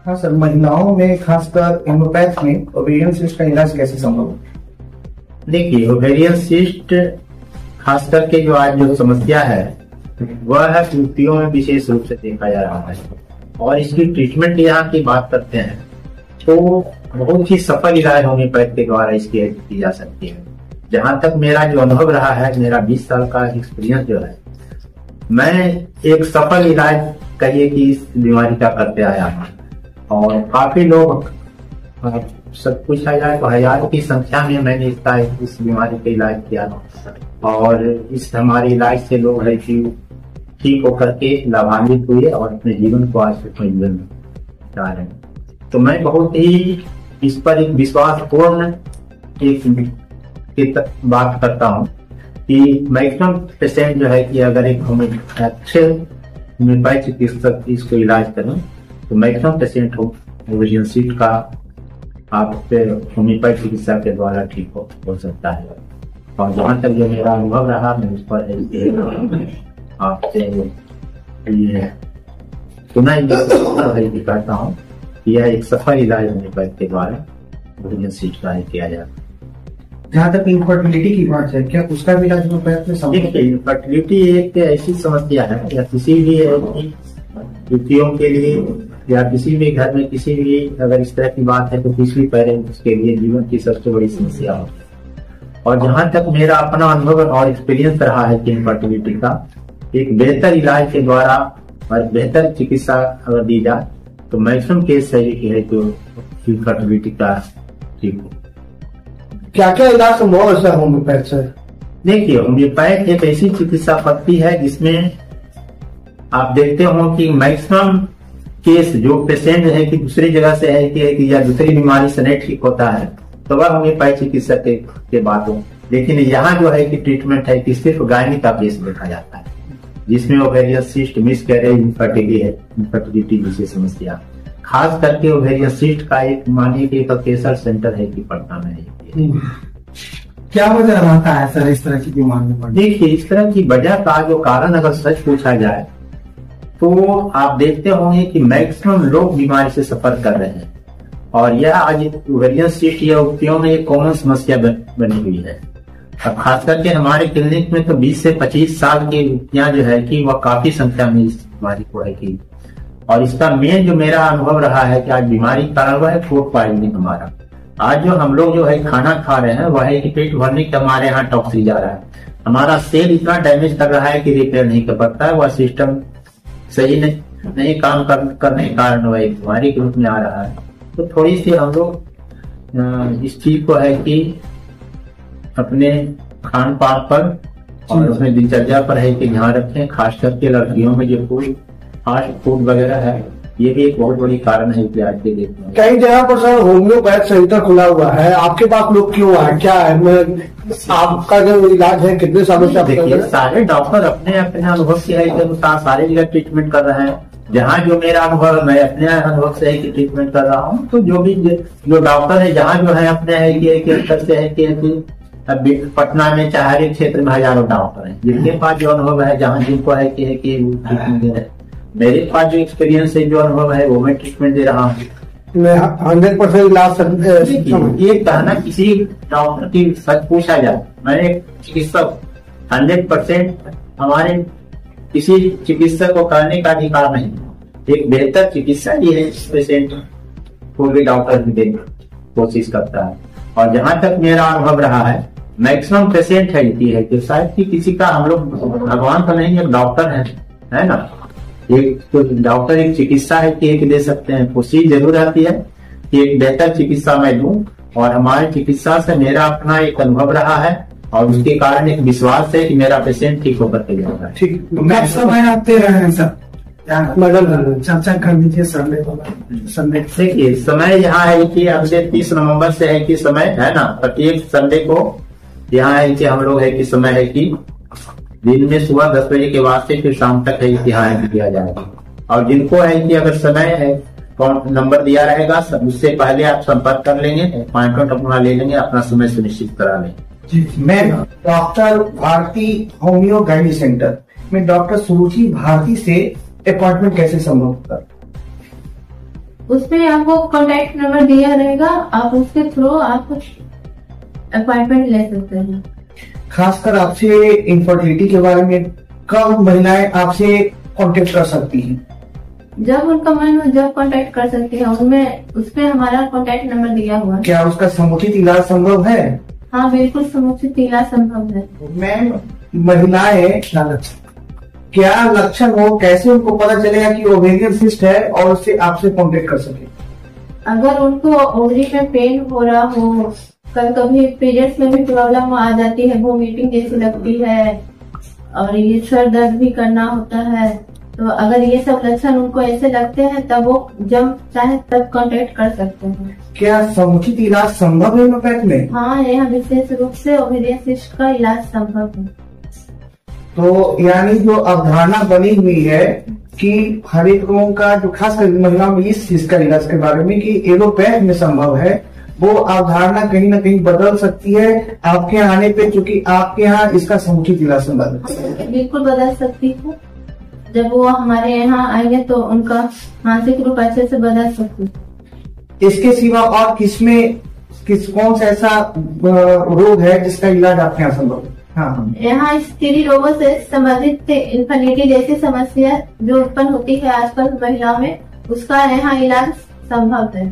हाँ सर, महिलाओं में खासकर हेमोपैथ में ओवेरियन सिस्ट का इलाज कैसे संभव है? देखिए, ओवेरियन सिस्ट खास करके जो आज जो समस्या है वह है युवतियों में विशेष रूप से देखा जा रहा है। और इसकी ट्रीटमेंट यहाँ की बात करते हैं तो बहुत ही सफल इलाज होम्योपैथ के द्वारा इसकी की जा सकती है। जहां तक मेरा जो अनुभव रहा है, मेरा 20 साल का एक्सपीरियंस जो है, मैं एक सफल इलाज कहिए कि इस बीमारी का करते आया हूँ। और काफी लोग, सब पूछा जाए तो हजार की संख्या में मैंने इस बीमारी का इलाज किया और इस हमारे इलाज से लोग है कि ठीक होकर के लाभान्वित हुए और अपने जीवन को आज तक जीवन जा रहे हैं। तो मैं बहुत ही इस पर एक विश्वासपूर्ण एक बात करता हूँ कि मैक्सिमम पेशेंट जो है कि अगर एक अच्छे होम्योपैथ चिकित्सक इसको इलाज करें तो मैक्सिमम पेशेंट ओवेरियन सिस्ट का आपसे होम्योपैथ चिकित्सा के द्वारा ठीक हो सकता है। और जहाँ तक जो मेरा अनुभव रहा, मैं उस पर आपसे ये सुना करता हूँ कि यह एक सफल इलाज होम्योपैथ के द्वारा ओवेरियन सिस्ट का किया जाता है। जहाँ तक इनफर्टिलिटी की बात है, क्या उसका भी इलाज होम्योपैथ में संभव है? इनफर्टिलिटी एक ऐसी समस्या है या किसी भी युवतियों के लिए या किसी भी घर में किसी भी अगर इस तरह की बात है तो किसी पेरेंट्स के लिए जीवन की सबसे बड़ी समस्या होती है। और जहां तक मेरा अपना अनुभव और एक्सपीरियंस रहा है कि इनफर्टिलिटी का एक बेहतर इलाज के द्वारा और बेहतर चिकित्सा अगर दी जाए तो मैक्सिमम केस है जो इनफर्टिलिटी का ठीक हो। क्या क्या इलाज संभव है होम्योपैथ से? देखिए, होम्योपैथ एक ऐसी चिकित्सा पद्धति है जिसमें आप देखते हो कि मैक्सिमम केस जो पेशेंट है कि दूसरी जगह से है कि या दूसरी बीमारी से नहीं ठीक होता है तो वह होम्योपैथ चिकित्सा के बात हो। लेकिन यहाँ जो है कि ट्रीटमेंट है कि सिर्फ गायनी का केस देखा जाता है जिसमें ओवेरियन सिस्ट, मिसकैरेज, इनफर्टिलिटी जैसी समस्या, खास करके ओवेरियन सिस्ट का एक मानिए कि एक कैंसर सेंटर है कि पटना में है। क्या वजह रहता है सर इस तरह की बीमारी में? देखिए, इस तरह की वजह का जो कारण अगर सच पूछा जाए तो आप देखते होंगे कि मैक्सिमम लोग बीमारी से सफर कर रहे हैं और यह आज ओवेरियन सिस्ट या युवतियों में एक कॉमन समस्या बनी हुई है। अब खास करके हमारे क्लिनिक में तो 20 से 25 साल की युवतियां जो है कि वह काफी संख्या में इस बीमारी को है कि, और इसका मेन जो मेरा अनुभव रहा है कि आज बीमारी कारण वह है फूड पॉइजनिंग। हमारा आज जो हम लोग जो है खाना खा रहे हैं वह है कि पेट भरने के हमारे यहाँ टॉक्सिन जा रहा है, हमारा सेल इतना डैमेज कर रहा है कि रिपेयर नहीं कर पाता है, वह सिस्टम सही नहीं काम करने के कारण वह एक बीमारी के रूप में आ रहा है। तो थोड़ी सी हम लोग इस चीज को है कि अपने खान पान पर और अपने दिनचर्या पर है कि ध्यान रखें। खास करके लड़कियों में जो फास्ट फूड वगैरह है ये भी एक बहुत बड़ी कारण है कि आज के डेट में कई जगह पर सर होम्योपैथ सेंटर खुला हुआ है, आपके पास लोग क्यों आए, क्या है आपका जो इलाज है कितने सालों से? देखिए, सारे डॉक्टर अपने अपने अनुभव से है के अनुसार सारे जगह ट्रीटमेंट कर रहे हैं। जहाँ जो मेरा अनुभव है मैं अपने अनुभव से है कि ट्रीटमेंट कर रहा हूँ। तो जो डॉक्टर है जहाँ जो है अपने है कि स्तर से है कि पटना में चाहे हर एक क्षेत्र में हजारों डॉक्टर है जिनके पास जो अनुभव है जहाँ जिनको है कि ट्रीटमेंट दे रहे हैं। मेरे पास जो एक्सपीरियंस है जो अनुभव है वो मैं ट्रीटमेंट दे रहा हूँ। मैं 100% इलाज ये कहना किसी डॉक्टर की सच पूछा जाए, मैं एक चिकित्सक 100% हमारे किसी चिकित्सक को करने का अधिकार नहीं। एक बेहतर चिकित्सा ये है पेशेंट को भी डॉक्टर भी देने की कोशिश करता है। और जहां तक मेरा अनुभव रहा है मैक्सिमम पेशेंट है कि शायद कि किसी का हम लोग भगवान तो नहीं, एक डॉक्टर है ना, एक तो डॉक्टर एक चिकित्सा है कि एक दे सकते हैं। कोशिश जरूर आती है कि एक बेहतर चिकित्सा मैं दूं और हमारे चिकित्सा से मेरा अपना एक अनुभव रहा है और उसके कारण एक विश्वास है कि मेरा पेशेंट ठीक होकर के जाएगा। ठीक, मैं समय आते रहे हैं सर, मैडम चर्चा कर लीजिए संडे। देखिए, समय यहाँ है कि अगले 30 नवंबर से है कि समय है ना, प्रत्येक संडे को यहाँ है कि हम लोग है कि समय है कि दिन में सुबह 10 बजे के बाद से फिर शाम तक है यहाँ किया जाएगा। और जिनको है कि अगर समय है नंबर दिया रहेगा उससे पहले आप संपर्क कर लेंगे, अपॉइंटमेंट अपना ले लेंगे, अपना समय सुनिश्चित करा लेंगे। मैं doctor Bharti homeo gynae centre में डॉक्टर सुरुचि भारती से अपॉइंटमेंट कैसे संभव कर? उसमें आपको कॉन्टेक्ट नंबर दिया रहेगा, आप उसके थ्रू आप अपॉइंटमेंट ले सकते हैं। खासकर आपसे इनफर्टिलिटी के बारे में कब महिलाएं आपसे कांटेक्ट कर सकती हैं? जब उनका मन हो जब कांटेक्ट कर सकती है, उनमें उसमें हमारा कांटेक्ट नंबर दिया हुआ है। क्या उसका समुचित इलाज संभव है? हाँ बिल्कुल समुचित इलाज संभव है। मैम, महिलाएं क्या लक्षण हो, कैसे उनको पता चलेगा कि ओवेरियन सिस्ट है और उससे आपसे कांटेक्ट कर सके? अगर उनको ओवरी में पेन हो रहा हो, कभी पीरियड्स में भी प्रॉब्लम आ जाती है, वोमिटिंग जैसी लगती है और ये सर दर्द भी करना होता है, तो अगर ये सब लक्षण उनको ऐसे लगते हैं तब वो जब चाहे तब कांटेक्ट कर सकते हैं। क्या समुचित इलाज संभव है होम्योपैथ में? हाँ, यहाँ विशेष रूप से ओवेरियन सिस्ट का इलाज संभव है। तो यानी जो अवधारणा बनी हुई है कि हर एक लोगों का, जो खासकर महिलाओं में इस चीज का इलाज के बारे में कि एलोपैथ में संभव है, वो अवधारणा कहीं ना कहीं बदल सकती है आपके आने पे, क्योंकि आपके यहाँ इसका समुचित इलाज संभव है। बिल्कुल बदल सकती है। जब वो हमारे यहाँ आएंगे तो उनका मानसिक रूप अच्छे से बदल सकती है। इसके सिवा और कौन सा ऐसा रोग है जिसका इलाज आपके यहाँ संभव है? हाँ, यहाँ स्त्री रोगों से संबंधित इन्फर्टिलिटी जैसी समस्या जो उत्पन्न होती है आजकल महिलाओं में, उसका यहाँ इलाज संभव है।